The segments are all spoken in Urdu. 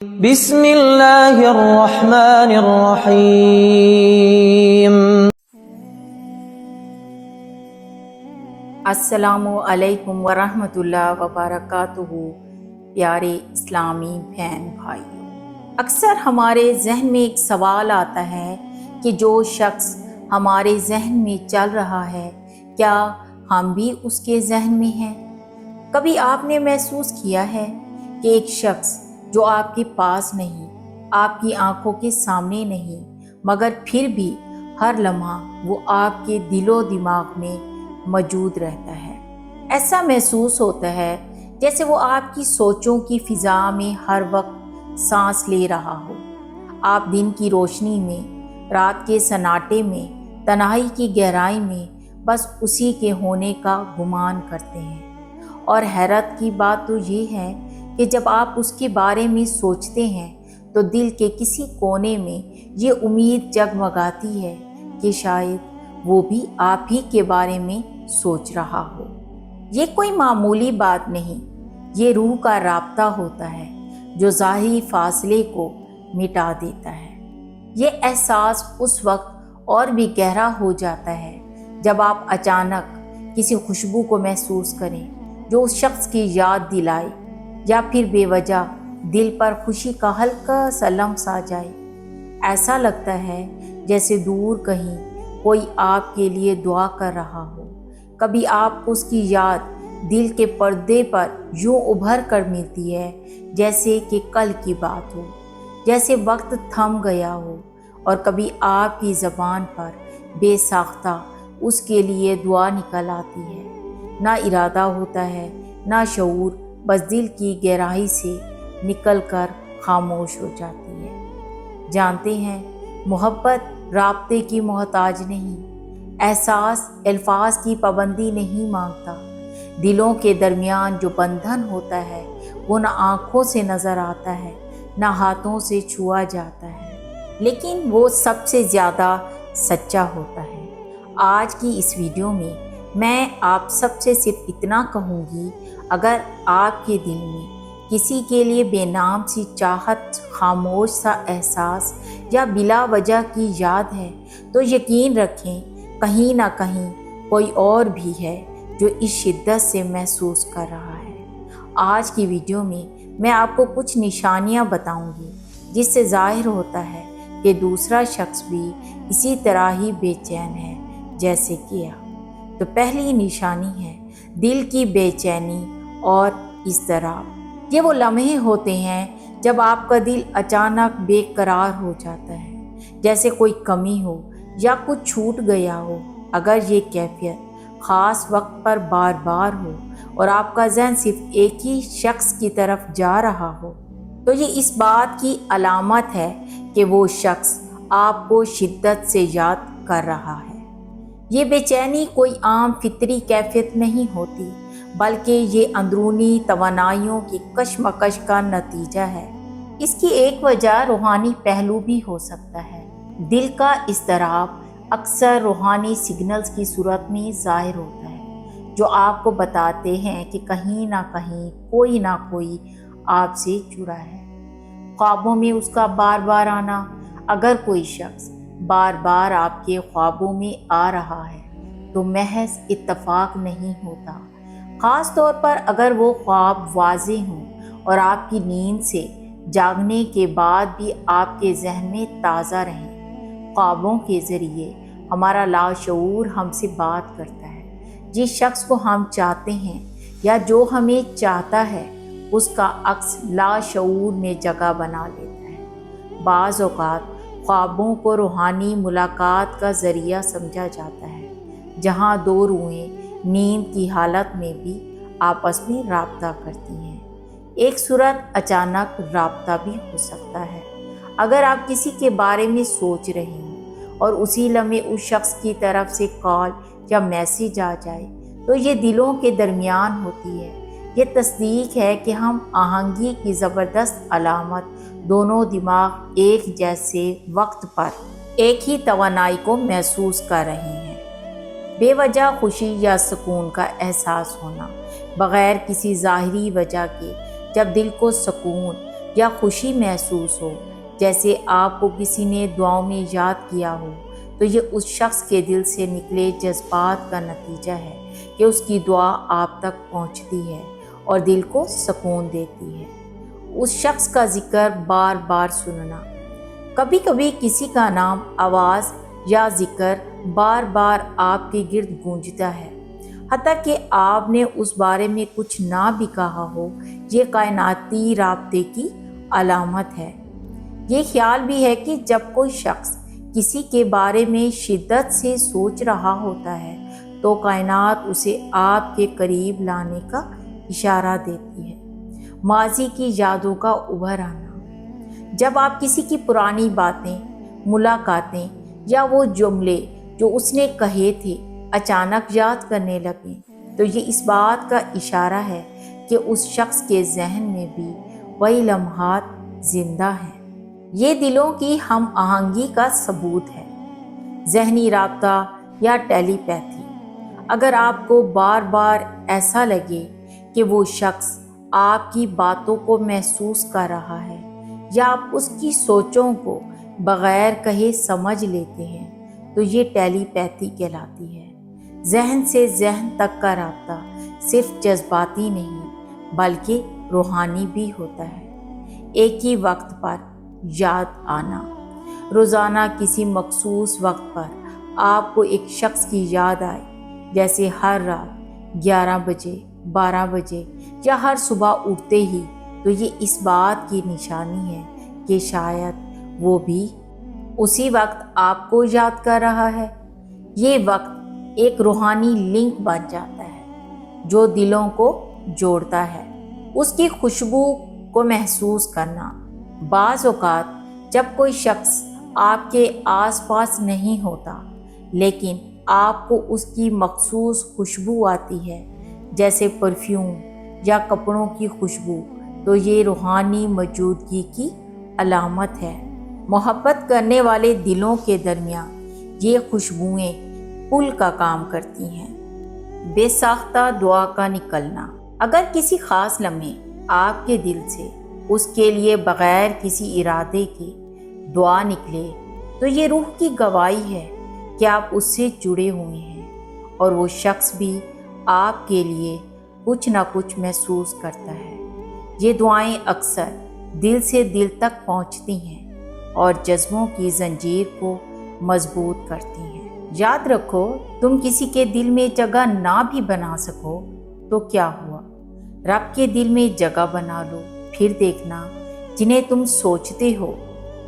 بسم اللہ الرحمن الرحیم۔ السلام علیکم ورحمۃ اللہ وبرکاتہ۔ پیارے اسلامی بہن بھائیوں، اکثر ہمارے ذہن میں ایک سوال آتا ہے کہ جو شخص ہمارے ذہن میں چل رہا ہے کیا ہم بھی اس کے ذہن میں ہیں؟ کبھی آپ نے محسوس کیا ہے کہ ایک شخص جو آپ کے پاس نہیں، آپ کی آنکھوں کے سامنے نہیں، مگر پھر بھی ہر لمحہ وہ آپ کے دل و دماغ میں موجود رہتا ہے؟ ایسا محسوس ہوتا ہے جیسے وہ آپ کی سوچوں کی فضا میں ہر وقت سانس لے رہا ہو۔ آپ دن کی روشنی میں، رات کے سناٹے میں، تنہائی کی گہرائی میں بس اسی کے ہونے کا گمان کرتے ہیں۔ اور حیرت کی بات تو یہ ہے کہ جب آپ اس کے بارے میں سوچتے ہیں تو دل کے کسی کونے میں یہ امید جگمگاتی ہے کہ شاید وہ بھی آپ ہی کے بارے میں سوچ رہا ہو۔ یہ کوئی معمولی بات نہیں، یہ روح کا رابطہ ہوتا ہے جو ظاہری فاصلے کو مٹا دیتا ہے۔ یہ احساس اس وقت اور بھی گہرا ہو جاتا ہے جب آپ اچانک کسی خوشبو کو محسوس کریں جو اس شخص کی یاد دلائے، یا پھر بے وجہ دل پر خوشی کا ہلکا سا لمس آ جائے۔ ایسا لگتا ہے جیسے دور کہیں کوئی آپ کے لیے دعا کر رہا ہو۔ کبھی آپ کو اس کی یاد دل کے پردے پر یوں ابھر کر ملتی ہے جیسے کہ کل کی بات ہو، جیسے وقت تھم گیا ہو، اور کبھی آپ کی زبان پر بے ساختہ اس کے لیے دعا نکل آتی ہے۔ نہ ارادہ ہوتا ہے، نہ شعور، بس دل کی گہرائی سے نکل کر خاموش ہو جاتی ہے۔ جانتے ہیں، محبت رابطے کی محتاج نہیں، احساس الفاظ کی پابندی نہیں مانگتا۔ دلوں کے درمیان جو بندھن ہوتا ہے وہ نہ آنکھوں سے نظر آتا ہے، نہ ہاتھوں سے چھوا جاتا ہے، لیکن وہ سب سے زیادہ سچا ہوتا ہے۔ آج کی اس ویڈیو میں آپ سب سے صرف اتنا کہوں گی، اگر آپ کے دل میں کسی کے لیے بے نام سی چاہت، خاموش سا احساس یا بلا وجہ کی یاد ہے تو یقین رکھیں کہیں نہ کہیں کوئی اور بھی ہے جو اس شدت سے محسوس کر رہا ہے۔ آج کی ویڈیو میں آپ کو کچھ نشانیاں بتاؤں گی جس سے ظاہر ہوتا ہے کہ دوسرا شخص بھی اسی طرح ہی بے چین ہے جیسے کیا۔ تو پہلی نشانی ہے دل کی بے چینی اور اضطراب۔ یہ وہ لمحے ہوتے ہیں جب آپ کا دل اچانک بے قرار ہو جاتا ہے، جیسے کوئی کمی ہو یا کچھ چھوٹ گیا ہو۔ اگر یہ کیفیت خاص وقت پر بار بار ہو اور آپ کا ذہن صرف ایک ہی شخص کی طرف جا رہا ہو تو یہ اس بات کی علامت ہے کہ وہ شخص آپ کو شدت سے یاد کر رہا ہے۔ یہ بے چینی کوئی عام فطری کیفیت نہیں ہوتی، بلکہ یہ اندرونی توانائیوں کی کشمکش کا نتیجہ ہے۔ اس کی ایک وجہ روحانی پہلو بھی ہو سکتا ہے۔ دل کا اضطراب اکثر روحانی سگنلز کی صورت میں ظاہر ہوتا ہے جو آپ کو بتاتے ہیں کہ کہیں نہ کہیں کوئی نہ کوئی آپ سے جڑا ہے۔ خوابوں میں اس کا بار بار آنا۔ اگر کوئی شخص بار بار آپ کے خوابوں میں آ رہا ہے تو محض اتفاق نہیں ہوتا، خاص طور پر اگر وہ خواب واضح ہوں اور آپ کی نیند سے جاگنے کے بعد بھی آپ کے ذہن میں تازہ رہیں۔ خوابوں کے ذریعے ہمارا لاشعور ہم سے بات کرتا ہے۔ جس شخص کو ہم چاہتے ہیں یا جو ہمیں چاہتا ہے اس کا عکس لاشعور میں جگہ بنا لیتا ہے۔ بعض اوقات خوابوں کو روحانی ملاقات کا ذریعہ سمجھا جاتا ہے، جہاں دو روحیں نیند کی حالت میں بھی آپس میں رابطہ کرتی ہیں۔ ایک صورت اچانک رابطہ بھی ہو سکتا ہے۔ اگر آپ کسی کے بارے میں سوچ رہے ہوں اور اسی لمحے اس شخص کی طرف سے کال یا میسیج آ جائے تو یہ دلوں کے درمیان ہوتی ہے۔ یہ تصدیق ہے کہ ہم آہنگی کی زبردست علامت، دونوں دماغ ایک جیسے وقت پر ایک ہی توانائی کو محسوس کر رہے ہیں۔ بے وجہ خوشی یا سکون کا احساس ہونا بغیر کسی ظاہری وجہ کے۔ جب دل کو سکون یا خوشی محسوس ہو، جیسے آپ کو کسی نے دعاؤں میں یاد کیا ہو، تو یہ اس شخص کے دل سے نکلے جذبات کا نتیجہ ہے کہ اس کی دعا آپ تک پہنچتی ہے اور دل کو سکون دیتی ہے۔ اس شخص کا ذکر بار بار سننا، کبھی کبھی کسی کا نام، آواز یا ذکر بار بار آپ کے گرد گونجتا ہے، حتیٰ کہ آپ نے اس بارے میں کچھ نہ بھی کہا ہو، یہ کائناتی رابطے کی علامت ہے۔ یہ خیال بھی ہے کہ جب کوئی شخص کسی کے بارے میں شدت سے سوچ رہا ہوتا ہے تو کائنات اسے آپ کے قریب لانے کا اشارہ دیتی ہے۔ ماضی کی یادوں کا ابھر آنا، جب آپ کسی کی پرانی باتیں، ملاقاتیں یا وہ جملے جو اس نے کہے تھے اچانک یاد کرنے لگیں تو یہ اس بات کا اشارہ ہے کہ اس شخص کے ذہن میں بھی وہی لمحات زندہ ہیں۔ یہ دلوں کی ہم آہنگی کا ثبوت ہے۔ ذہنی رابطہ یا ٹیلی پیتھی، اگر آپ کو بار بار ایسا لگے کہ وہ شخص آپ کی باتوں کو محسوس کر رہا ہے یا آپ اس کی سوچوں کو بغیر کہے سمجھ لیتے ہیں تو یہ ٹیلی پیتھی کہلاتی ہے۔ ذہن سے ذہن تک کا رابطہ صرف جذباتی نہیں بلکہ روحانی بھی ہوتا ہے۔ ایک ہی وقت پر یاد آنا، روزانہ کسی مخصوص وقت پر آپ کو ایک شخص کی یاد آئے، جیسے ہر رات 11 بجے، 12 بجے یا ہر صبح اٹھتے ہی، تو یہ اس بات کی نشانی ہے کہ شاید وہ بھی اسی وقت آپ کو یاد کر رہا ہے۔ یہ وقت ایک روحانی لنک بن جاتا ہے جو دلوں کو جوڑتا ہے۔ اس کی خوشبو کو محسوس کرنا، بعض اوقات جب کوئی شخص آپ کے آس پاس نہیں ہوتا لیکن آپ کو اس کی مخصوص خوشبو آتی ہے، جیسے پرفیوم یا کپڑوں کی خوشبو، تو یہ روحانی موجودگی کی علامت ہے۔ محبت کرنے والے دلوں کے درمیان یہ خوشبوئیں پل کا کام کرتی ہیں۔ بے ساختہ دعا کا نکلنا، اگر کسی خاص لمحے آپ کے دل سے اس کے لیے بغیر کسی ارادے کے دعا نکلے تو یہ روح کی گواہی ہے کہ آپ اس سے جڑے ہوئے ہیں اور وہ شخص بھی آپ کے لیے کچھ نہ کچھ محسوس کرتا ہے۔ یہ دعائیں اکثر دل سے دل تک پہنچتی ہیں اور جذبوں کی زنجیر کو مضبوط کرتی ہیں۔ یاد رکھو، تم کسی کے دل میں جگہ نہ بھی بنا سکو تو کیا ہوا، رب کے دل میں جگہ بنا لو، پھر دیکھنا جنہیں تم سوچتے ہو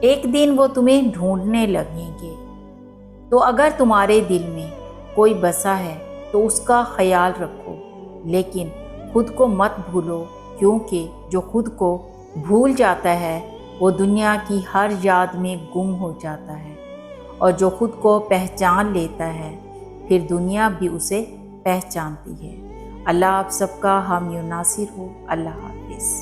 ایک دن وہ تمہیں ڈھونڈنے لگیں گے۔ تو اگر تمہارے دل میں کوئی بسا ہے تو اس کا خیال رکھو، لیکن خود کو مت بھولو، کیونکہ جو خود کو بھول جاتا ہے وہ دنیا کی ہر یاد میں گم ہو جاتا ہے، اور جو خود کو پہچان لیتا ہے پھر دنیا بھی اسے پہچانتی ہے۔ اللہ آپ سب کا حامی و ناصر ہو۔ اللہ حافظ۔